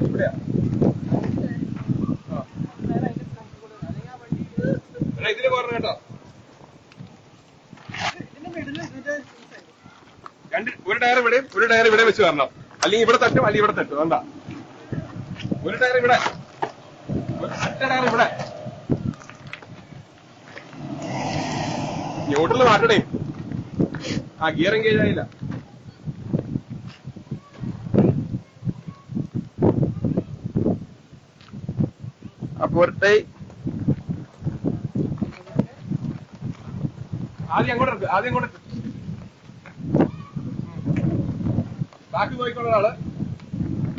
ഇവിടെയാ ഇതിന് പോരണം കേട്ടോ. ഒരു ടയർ ഇവിടെയും ഒരു ടയർ ഇവിടെ വെച്ച് വരണം. അല്ലെങ്കിൽ ഇവിടെ തട്ടും അല്ലെങ്കിൽ ഇവിടെ തട്ടും. വേണ്ട, ഒരു ടയർ ഇവിടെ, ഒറ്റ ടയർ ഇവിടെ. ന്യൂട്രൽ മാറ്റണേ. ഗിയർ എൻഗേജ് ആയില്ല. അപ്പോഴത്തെ ആദ്യം അങ്ങോട്ട് ബാക്കി നോക്കിക്കൊള്ള ആള്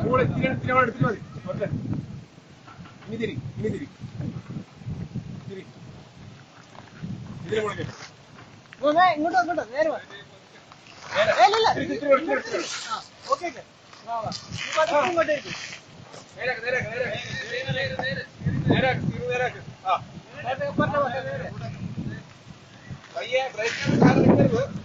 അങ്ങോട്ട് എടുത്തിട്ട് മതി. ഓക്കെ, ഇനി തിരി ഇതിനെ കൊടുക്കേ. ഇങ്ങോട്ടോ നേരെ പയ്യെ ബ്രേക്ക്